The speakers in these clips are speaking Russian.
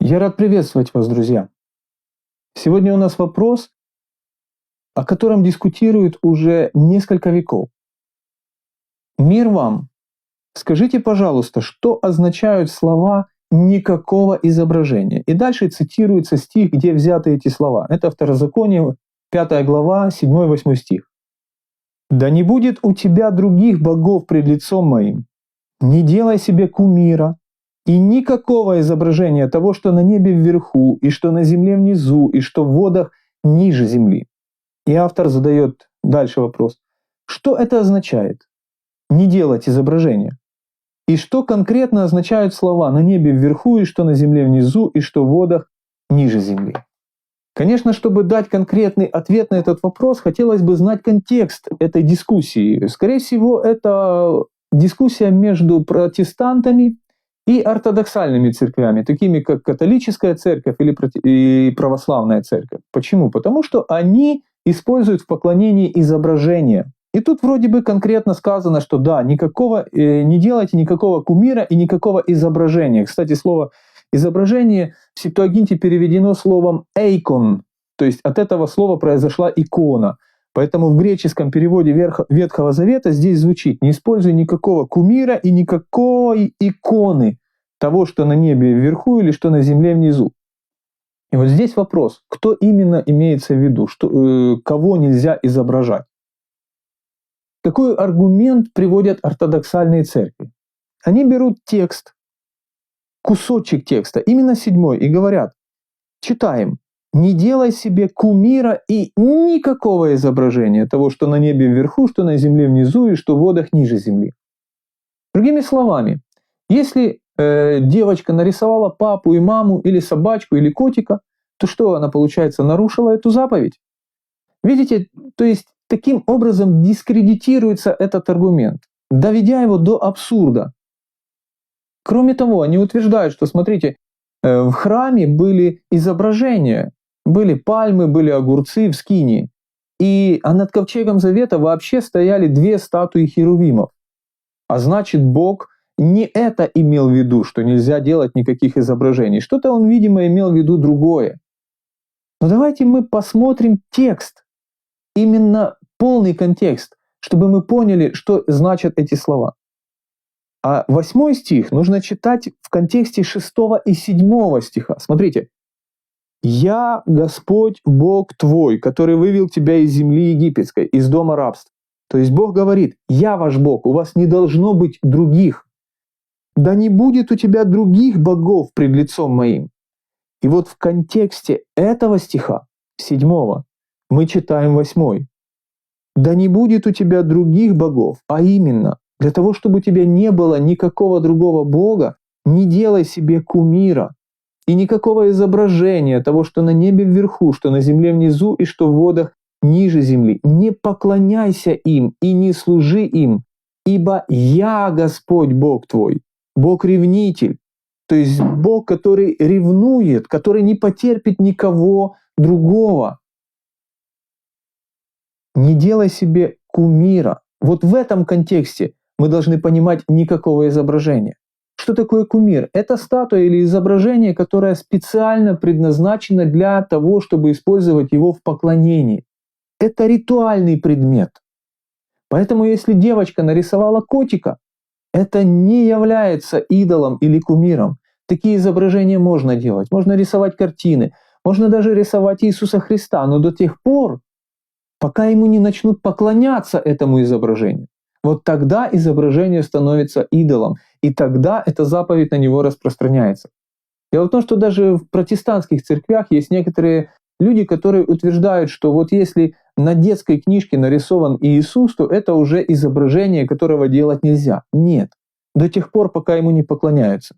Я рад приветствовать вас, друзья. Сегодня у нас вопрос, о котором дискутируют уже несколько веков. Мир вам! Скажите, пожалуйста, что означают слова «никакого изображения»? И дальше цитируется стих, где взяты эти слова. Это Второзаконие, 5 глава, 7-8 стих. «Да не будет у тебя других богов пред лицом моим, не делай себе кумира, и никакого изображения того, что на небе вверху, и что на земле внизу, и что в водах ниже земли». И автор задает дальше вопрос. Что это означает? Не делать изображения. И что конкретно означают слова «на небе вверху», и что на земле внизу, и что в водах ниже земли? Конечно, чтобы дать конкретный ответ на этот вопрос, хотелось бы знать контекст этой дискуссии. Скорее всего, это дискуссия между протестантами и ортодоксальными церквями, такими как католическая церковь или православная церковь. Почему? Потому что они используют в поклонении изображения. И тут вроде бы конкретно сказано, что да, не делайте никакого кумира и никакого изображения. Кстати, слово изображение в Септуагинте переведено словом «эйкон», то есть от этого слова произошла икона. Поэтому в греческом переводе Ветхого Завета здесь звучит: «Не используй никакого кумира и никакой иконы того, что на небе вверху или что на земле внизу». И вот здесь вопрос, кто именно имеется в виду, кого нельзя изображать. Какой аргумент приводят ортодоксальные церкви? Они берут текст, кусочек текста, именно 7, и говорят, читаем: «Не делай себе кумира и никакого изображения того, что на небе вверху, что на земле внизу и что в водах ниже земли». Другими словами, если девочка нарисовала папу и маму, или собачку, или котика, то что она, получается, нарушила эту заповедь? Видите, то есть таким образом дискредитируется этот аргумент, доведя его до абсурда. Кроме того, они утверждают, что, смотрите, в храме были изображения, были пальмы, были огурцы в скинии, а над ковчегом завета вообще стояли 2 статуи херувимов. А значит, Бог не это имел в виду, что нельзя делать никаких изображений. Что-то он, видимо, имел в виду другое. Но давайте мы посмотрим текст, именно полный контекст, чтобы мы поняли, что значат эти слова. А 8 стих нужно читать в контексте 6 и 7 стиха. Смотрите. «Я Господь Бог твой, который вывел тебя из земли египетской, из дома рабства». То есть Бог говорит: «Я ваш Бог, у вас не должно быть других. Да не будет у тебя других богов пред лицом моим». И вот в контексте этого стиха, 7, мы читаем 8. «Да не будет у тебя других богов», а именно, для того, чтобы у тебя не было никакого другого бога, не делай себе кумира и никакого изображения того, что на небе вверху, что на земле внизу и что в водах ниже земли. Не поклоняйся им и не служи им, ибо я Господь Бог твой, Бог-ревнитель». То есть Бог, который ревнует, который не потерпит никого другого. Не делай себе кумира. Вот в этом контексте мы должны понимать никакого изображения. Что такое кумир? Это статуя или изображение, которое специально предназначено для того, чтобы использовать его в поклонении. Это ритуальный предмет. Поэтому если девочка нарисовала котика, это не является идолом или кумиром. Такие изображения можно делать. Можно рисовать картины, можно даже рисовать Иисуса Христа, но до тех пор, пока ему не начнут поклоняться этому изображению. Вот тогда изображение становится идолом, и тогда эта заповедь на него распространяется. Дело в том, что даже в протестантских церквях есть некоторые люди, которые утверждают, что вот если на детской книжке нарисован Иисус, то это уже изображение, которого делать нельзя. Нет, до тех пор, пока ему не поклоняются.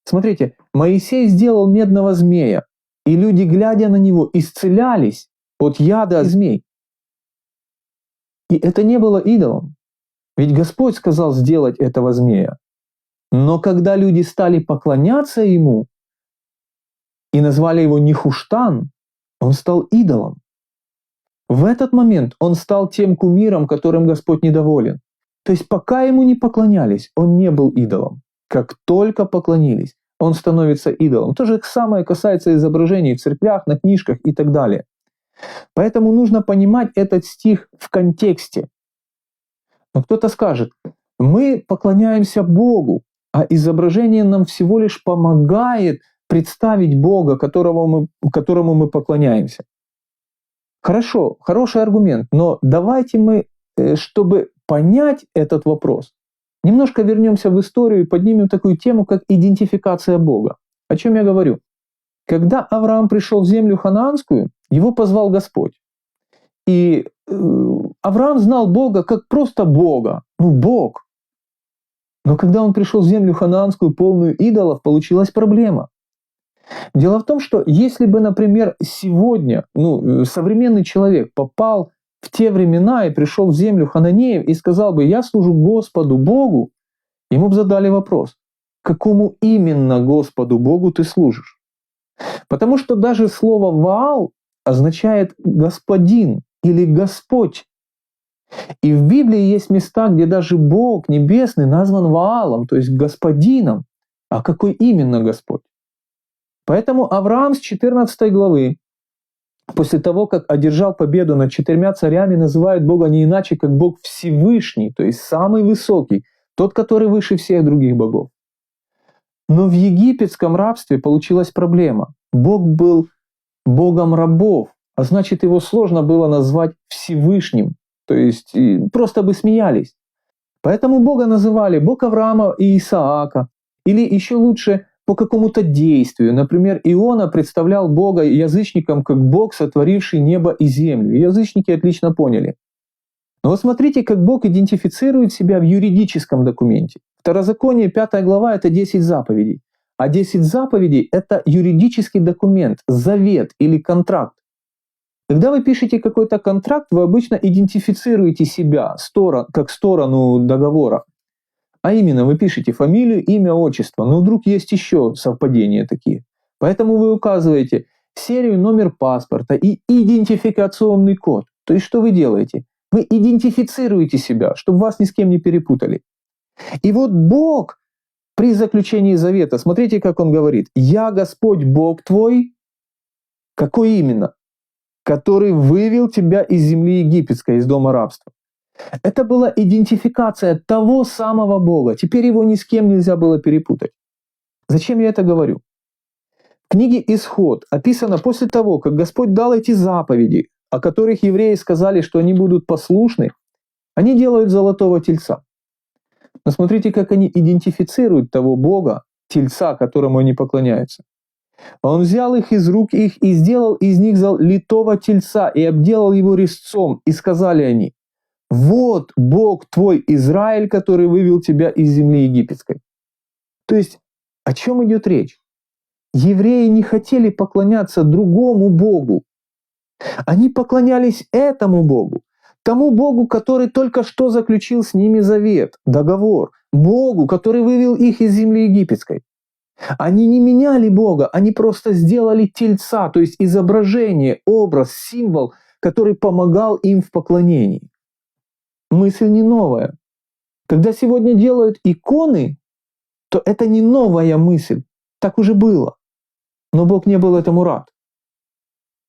Смотрите, Моисей сделал медного змея, и люди, глядя на него, исцелялись от яда змей. И это не было идолом. Ведь Господь сказал сделать этого змея. Но когда люди стали поклоняться ему и назвали его Нехуштан, он стал идолом. В этот момент он стал тем кумиром, которым Господь недоволен. То есть пока ему не поклонялись, он не был идолом. Как только поклонились, он становится идолом. То же самое касается изображений в церквях, на книжках и так далее. Поэтому нужно понимать этот стих в контексте. Но кто-то скажет, мы поклоняемся Богу, а изображение нам всего лишь помогает представить Бога, которому мы поклоняемся. Хорошо, хороший аргумент, но давайте мы, чтобы понять этот вопрос, немножко вернемся в историю и поднимем такую тему, как идентификация Бога. О чем я говорю? Когда Авраам пришел в землю ханаанскую, его позвал Господь. И Авраам знал Бога как просто Бога, Бог. Но когда он пришел в землю ханаанскую, полную идолов, получилась проблема. Дело в том, что если бы, например, сегодня современный человек попал в те времена и пришел в землю хананеев и сказал бы, я служу Господу Богу, ему бы задали вопрос, какому именно Господу Богу ты служишь? Потому что даже слово «Ваал» означает «господин» или «Господь». И в Библии есть места, где даже Бог небесный назван Ваалом, то есть господином. А какой именно Господь? Поэтому Авраам с 14 главы, после того, как одержал победу над 4 царями, называет Бога не иначе, как Бог Всевышний, то есть самый высокий, тот, который выше всех других богов. Но в египетском рабстве получилась проблема. Бог был Богом рабов, а значит, его сложно было назвать Всевышним. То есть просто бы смеялись. Поэтому Бога называли Бог Авраама и Исаака. Или еще лучше по какому-то действию. Например, Иона представлял Бога язычникам как Бог, сотворивший небо и землю. И язычники отлично поняли. Но вот смотрите, как Бог идентифицирует себя в юридическом документе. Второзаконие, 5 глава – это 10 заповедей. А 10 заповедей – это юридический документ, завет или контракт. Когда вы пишете какой-то контракт, вы обычно идентифицируете себя как сторону договора. А именно, вы пишете фамилию, имя, отчество. Но вдруг есть еще совпадения такие. Поэтому вы указываете серию, номер паспорта и идентификационный код. То есть, что вы делаете? Вы идентифицируете себя, чтобы вас ни с кем не перепутали. И вот Бог при заключении завета, смотрите, как Он говорит. «Я Господь Бог твой». Какой именно? Который вывел тебя из земли египетской, из дома рабства. Это была идентификация того самого Бога. Теперь его ни с кем нельзя было перепутать. Зачем я это говорю? В книге «Исход» описано после того, как Господь дал эти заповеди, о которых евреи сказали, что они будут послушны, они делают золотого тельца. Но смотрите, как они идентифицируют того Бога, тельца, которому они поклоняются. Он взял их из рук их и сделал из них литого тельца и обделал его резцом. И сказали они, вот Бог твой Израиль, который вывел тебя из земли египетской. То есть, о чем идет речь? Евреи не хотели поклоняться другому Богу. Они поклонялись этому Богу. Тому Богу, который только что заключил с ними завет, договор. Богу, который вывел их из земли египетской. Они не меняли Бога, они просто сделали тельца, то есть изображение, образ, символ, который помогал им в поклонении. Мысль не новая. Когда сегодня делают иконы, то это не новая мысль, так уже было. Но Бог не был этому рад.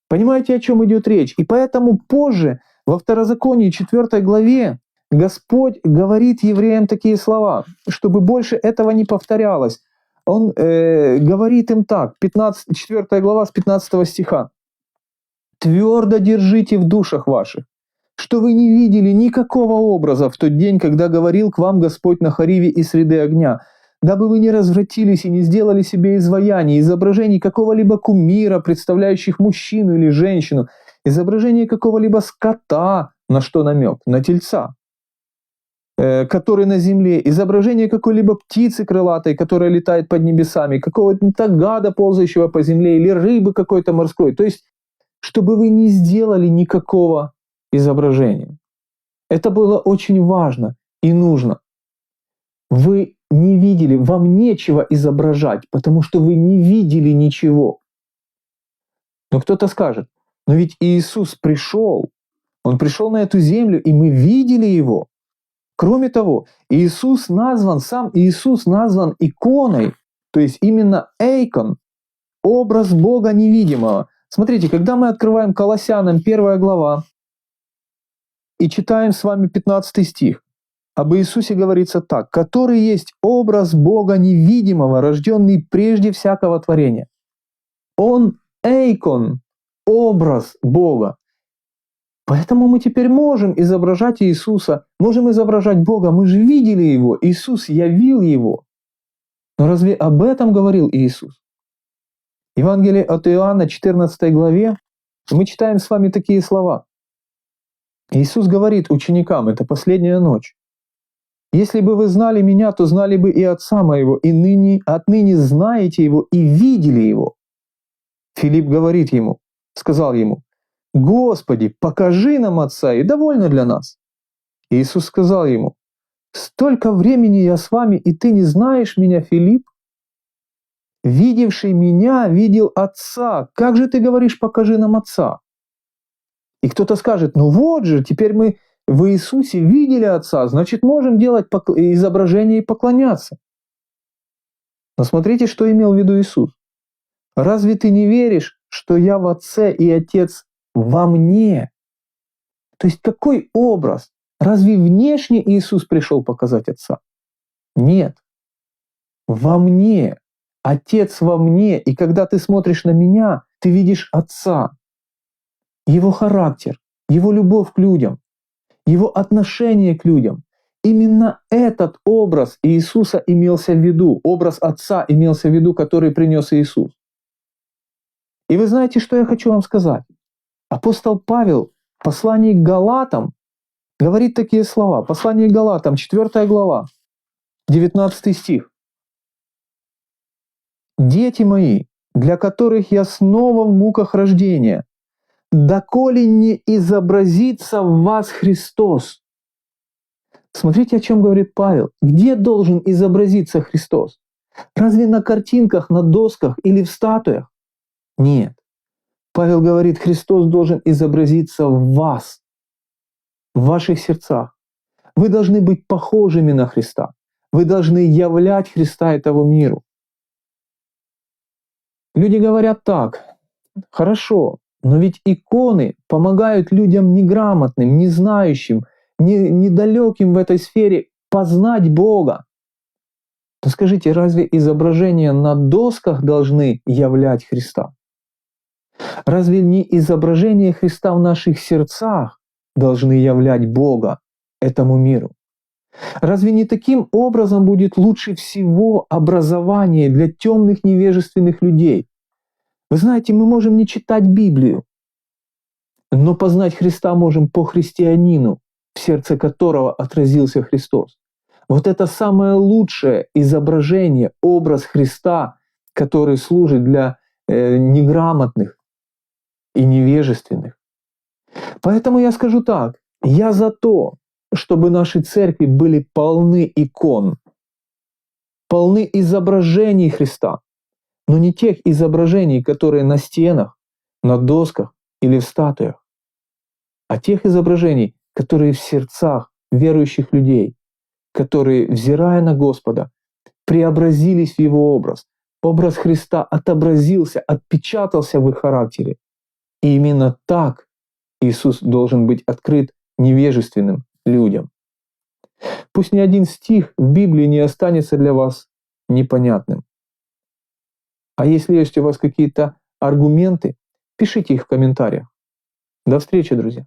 Понимаете, о чем идет речь? И поэтому позже, во Второзаконии 4 главе, Господь говорит евреям такие слова, чтобы больше этого не повторялось. Он говорит им так, 4 глава с 15 стиха. «Твердо держите в душах ваших, что вы не видели никакого образа в тот день, когда говорил к вам Господь на Хориве из среды огня, дабы вы не развратились и не сделали себе изваяний, изображений какого-либо кумира, представляющих мужчину или женщину, изображение какого-либо скота, на что намек? На тельца, который на земле, изображение какой-либо птицы крылатой, которая летает под небесами, какого-то гада, ползающего по земле, или рыбы какой-то морской. То есть, чтобы вы не сделали никакого изображения. Это было очень важно и нужно. Вы не видели, вам нечего изображать, потому что вы не видели ничего. Но кто-то скажет, но ведь Иисус пришел, Он пришел на эту землю, и мы видели Его. Кроме того, сам Иисус назван иконой, То есть именно эйкон, образ Бога невидимого. Смотрите, когда мы открываем Колоссянам 1 глава и читаем с вами 15 стих, об Иисусе говорится так: «Который есть образ Бога невидимого, рожденный прежде всякого творения». Он эйкон, образ Бога. Поэтому мы теперь можем изображать Иисуса, можем изображать Бога. Мы же видели Его, Иисус явил Его. Но разве об этом говорил Иисус? Евангелие от Иоанна, 14 главе, мы читаем с вами такие слова. Иисус говорит ученикам, это последняя ночь: «Если бы вы знали Меня, то знали бы и Отца Моего, и отныне знаете Его и видели Его». Филипп говорит Ему, сказал Ему: «Господи, покажи нам Отца, и довольно для нас». Иисус сказал ему: «Столько времени я с вами, и ты не знаешь Меня, Филипп? Видевший Меня видел Отца. Как же ты говоришь: покажи нам Отца?» И кто-то скажет: ну вот же, теперь мы в Иисусе видели Отца, значит, можем делать изображение и поклоняться. Но смотрите, что имел в виду Иисус. «Разве ты не веришь, что я в Отце и Отец во мне?» То есть какой образ? Разве внешне Иисус пришел показать Отца? Нет. Во мне. Отец во мне. И когда ты смотришь на Меня, ты видишь Отца. Его характер, Его любовь к людям, Его отношение к людям. Именно этот образ Иисуса имелся в виду, образ Отца имелся в виду, который принес Иисус. И вы знаете, что я хочу вам сказать? Апостол Павел в послании к Галатам говорит такие слова. Послание к Галатам, 4 глава, 19 стих. «Дети мои, для которых я снова в муках рождения, доколе не изобразится в вас Христос». Смотрите, о чем говорит Павел. Где должен изобразиться Христос? Разве на картинках, на досках или в статуях? Нет. Павел говорит, Христос должен изобразиться в вас, в ваших сердцах. Вы должны быть похожими на Христа. Вы должны являть Христа этому миру. Люди говорят так: хорошо, но ведь иконы помогают людям неграмотным, не знающим, недалеким в этой сфере познать Бога. Но скажите, разве изображения на досках должны являть Христа? Разве не изображения Христа в наших сердцах должны являть Бога этому миру? Разве не таким образом будет лучше всего образование для темных невежественных людей? Вы знаете, мы можем не читать Библию, но познать Христа можем по христианину, в сердце которого отразился Христос. Вот это самое лучшее изображение, образ Христа, который служит для неграмотных и невежественных. Поэтому я скажу так: я за то, чтобы наши церкви были полны икон, полны изображений Христа, но не тех изображений, которые на стенах, на досках или в статуях, а тех изображений, которые в сердцах верующих людей, которые, взирая на Господа, преобразились в Его образ. Образ Христа отобразился, отпечатался в их характере. И именно так Иисус должен быть открыт невежественным людям. Пусть ни один стих в Библии не останется для вас непонятным. А если есть у вас какие-то аргументы, пишите их в комментариях. До встречи, друзья!